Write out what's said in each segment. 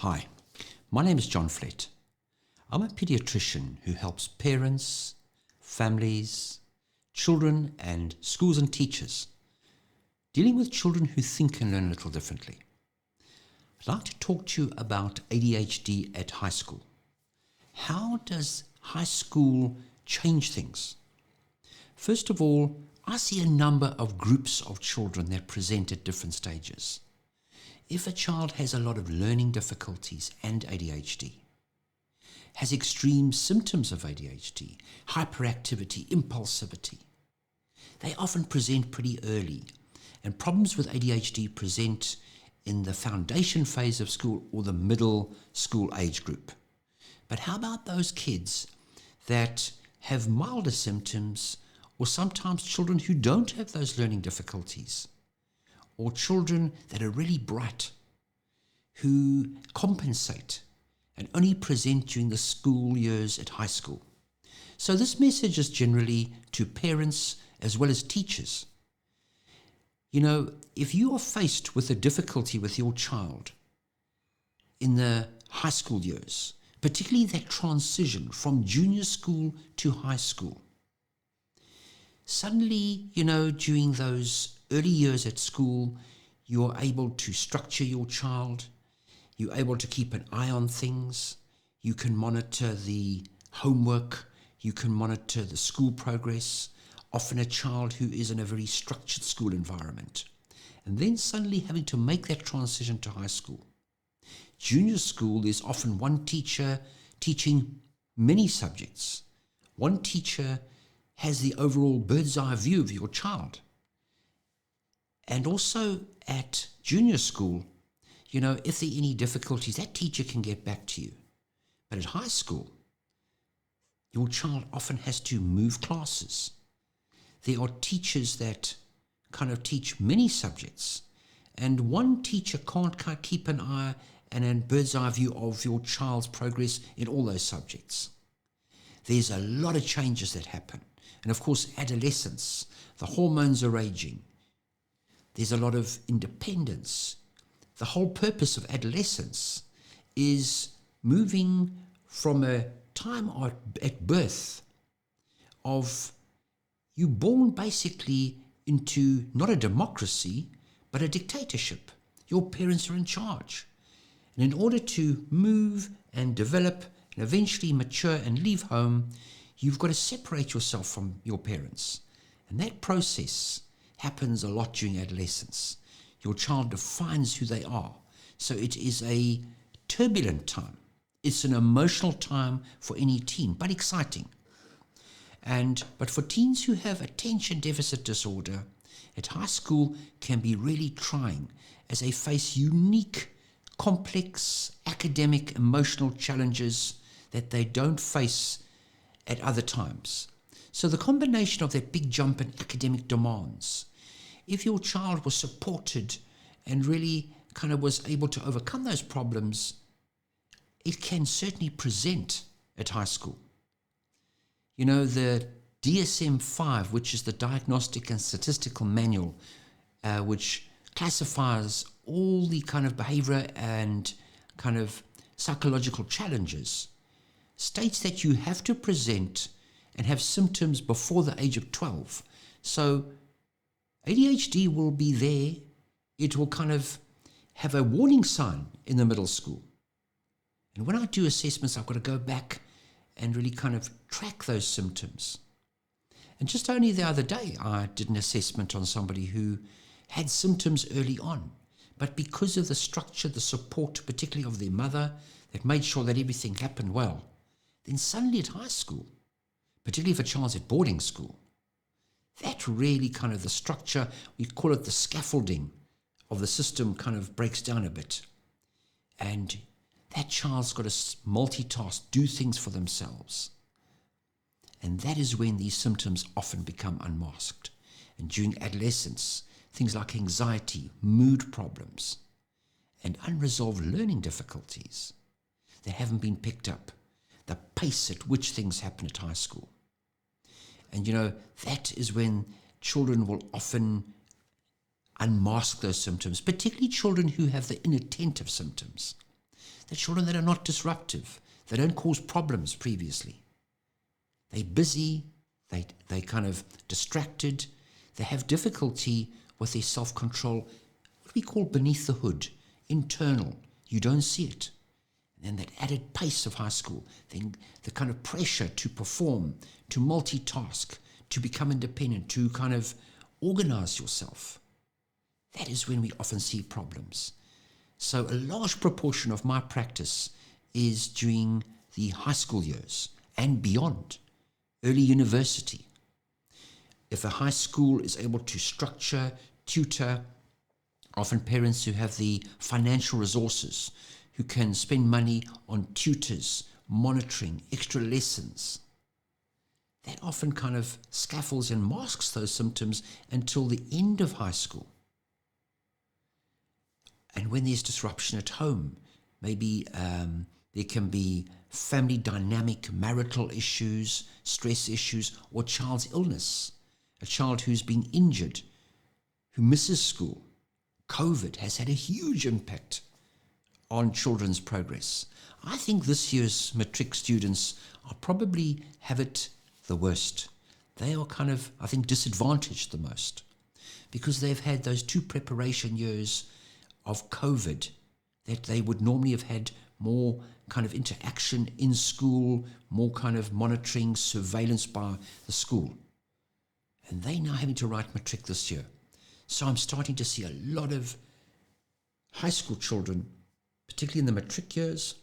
Hi, my name is John Flett. I'm a pediatrician who helps parents, families, children and schools and teachers dealing with children who think and learn a little differently. I'd like to talk to you about ADHD at high school. How does high school change things? First of all, I see a number of groups of children that present at different stages. If a child has a lot of learning difficulties and ADHD, has extreme symptoms of ADHD, hyperactivity, impulsivity, they often present pretty early, and problems with ADHD present in the foundation phase of school or the middle school age group. But how about those kids that have milder symptoms, or sometimes children who don't have those learning difficulties, or children that are really bright, who compensate and only present during the school years at high school? So this message is generally to parents as well as teachers. You know, if you are faced with a difficulty with your child in the high school years, particularly that transition from junior school to high school, suddenly, during those early years at school, you're able to structure your child, you're able to keep an eye on things, you can monitor the homework, you can monitor the school progress, often a child who is in a very structured school environment. And then suddenly having to make that transition to high school. Junior school is often one teacher teaching many subjects. One teacher has the overall bird's eye view of your child. And also at junior school, if there are any difficulties, that teacher can get back to you. But at high school, your child often has to move classes. There are teachers that kind of teach many subjects, and one teacher can't keep an eye and a bird's eye view of your child's progress in all those subjects. There's a lot of changes that happen. And of course, adolescence, the hormones are raging. There's a lot of independence. The whole purpose of adolescence is moving from a time at birth of you born basically into not a democracy, but a dictatorship. Your parents are in charge. And in order to move and develop and eventually mature and leave home, you've got to separate yourself from your parents. And that process happens a lot during adolescence. Your child defines who they are. So it is a turbulent time. It's an emotional time for any teen, but exciting. But for teens who have attention deficit disorder, at high school can be really trying as they face unique, complex, academic, emotional challenges that they don't face at other times. So the combination of that big jump in academic demands, if your child was supported and really kind of was able to overcome those problems, it can certainly present at high school. The DSM-5, which is the Diagnostic and Statistical Manual, which classifies all the kind of behavior and kind of psychological challenges, states that you have to present and have symptoms before the age of 12. So ADHD will be there. It will kind of have a warning sign in the middle school. And when I do assessments, I've got to go back and really kind of track those symptoms. And just only the other day, I did an assessment on somebody who had symptoms early on, but because of the structure, the support, particularly of their mother, that made sure that everything happened well, then suddenly at high school, particularly if a child's at boarding school, that really kind of the structure, we call it the scaffolding of the system, kind of breaks down a bit. And that child's got to multitask, do things for themselves. And that is when these symptoms often become unmasked. And during adolescence, things like anxiety, mood problems, and unresolved learning difficulties that haven't been picked up, the pace at which things happen at high school. And that is when children will often unmask those symptoms, particularly children who have the inattentive symptoms. the children that are not disruptive, they don't cause problems previously. They're busy, they kind of distracted, they have difficulty with their self-control, what we call beneath the hood, internal. You don't see it. And then that added pace of high school, then the kind of pressure to perform, to multitask, to become independent, to kind of organize yourself. That is when we often see problems. So a large proportion of my practice is during the high school years and beyond, early university. If a high school is able to structure, tutor, often parents who have the financial resources, who can spend money on tutors, monitoring, extra lessons, that often kind of scaffolds and masks those symptoms until the end of high school. And when there's disruption at home, maybe there can be family dynamic, marital issues, stress issues, or child's illness. A child who's been injured, who misses school. COVID has had a huge impact on children's progress. I think this year's matric students are probably have it the worst. They are kind of, I think, disadvantaged the most because they've had those 2 preparation years of COVID that they would normally have had more kind of interaction in school, more kind of monitoring, surveillance by the school. And they now having to write matric this year. So I'm starting to see a lot of high school children, particularly in the matric years,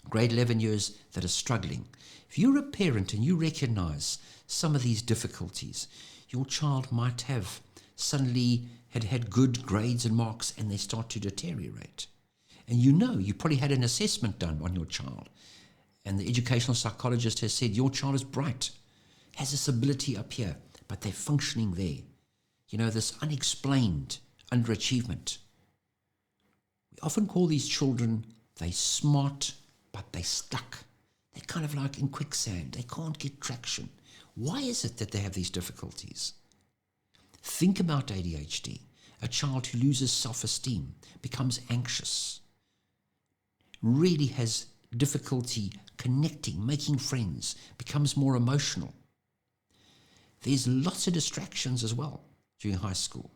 grade 11 years, that are struggling. If you're a parent and you recognize some of these difficulties, your child might have suddenly had good grades and marks and they start to deteriorate. And you probably had an assessment done on your child. And the educational psychologist has said, your child is bright, has this ability up here, but they're functioning there. This unexplained underachievement. We often call these children, they're smart, but they're stuck. They're kind of like in quicksand. They can't get traction. Why is it that they have these difficulties? Think about ADHD. A child who loses self-esteem, becomes anxious, really has difficulty connecting, making friends, becomes more emotional. There's lots of distractions as well during high school.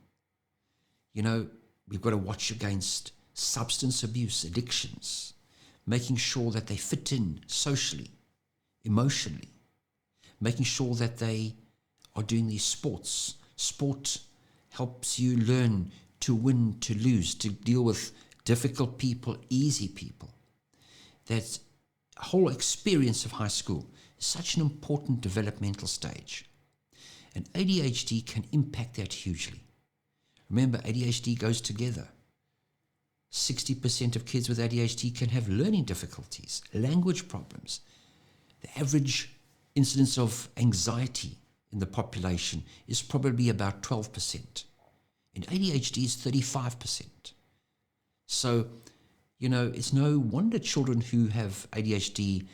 We've got to watch against substance abuse, addictions, making sure that they fit in socially, emotionally, making sure that they are doing these sports. Sport helps you learn to win, to lose, to deal with difficult people, easy people. That whole experience of high school is such an important developmental stage. And ADHD can impact that hugely. Remember, ADHD goes together. 60% of kids with ADHD can have learning difficulties, language problems. The average incidence of anxiety in the population is probably about 12%. In ADHD is 35%. So, it's no wonder children who have ADHD,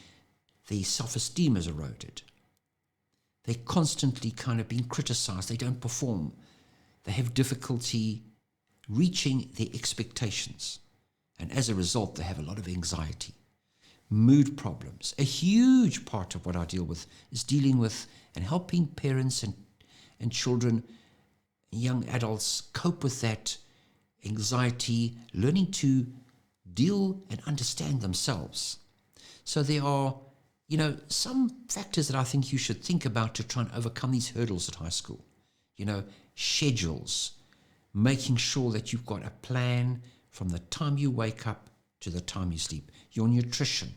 their self-esteem is eroded. They're constantly kind of being criticized. They don't perform. They have difficulty reaching their expectations. And as a result, they have a lot of anxiety, mood problems. A huge part of what I deal with is dealing with and helping parents and children, young adults cope with that anxiety, learning to deal and understand themselves. So there are, some factors that I think you should think about to try and overcome these hurdles at high school. Schedules, making sure that you've got a plan from the time you wake up to the time you sleep. Your nutrition,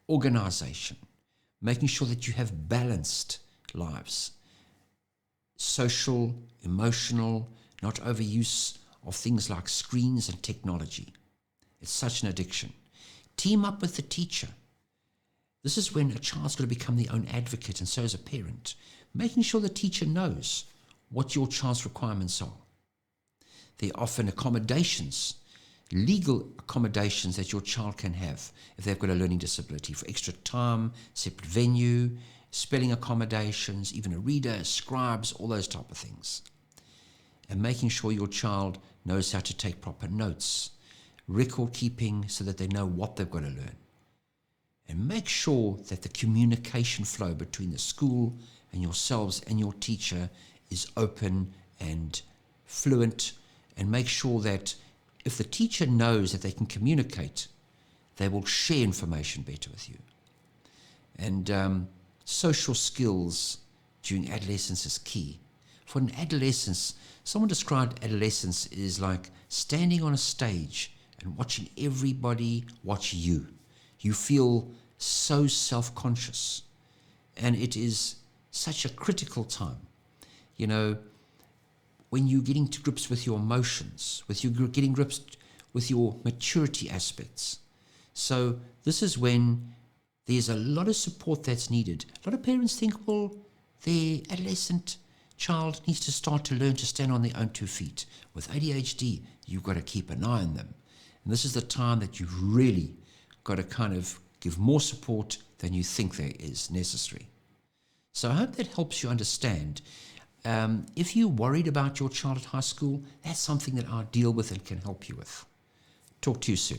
organization, making sure that you have balanced lives. Social, emotional, not overuse of things like screens and technology. It's such an addiction. Team up with the teacher. This is when a child's got to become their own advocate, and so is a parent. Making sure the teacher knows what your child's requirements are. There are often accommodations, legal accommodations that your child can have if they've got a learning disability, for extra time, separate venue, spelling accommodations, even a reader, scribes, all those type of things. And making sure your child knows how to take proper notes, record keeping so that they know what they've got to learn. And make sure that the communication flow between the school and yourselves and your teacher is open and fluent, and make sure that if the teacher knows that they can communicate, they will share information better with you. And social skills during adolescence is key. For an adolescence, someone described adolescence is like standing on a stage and watching everybody watch you. You feel so self-conscious, and it is such a critical time. You know, when you're getting to grips with your emotions, with you getting grips with your maturity aspects. So this is when there's a lot of support that's needed. A lot of parents think, well, their adolescent child needs to start to learn to stand on their own 2 feet. With ADHD, you've got to keep an eye on them. And this is the time that you've really got to kind of give more support than you think there is necessary. So I hope that helps you understand. If you're worried about your child at high school, that's something that I'll deal with and can help you with. Talk to you soon.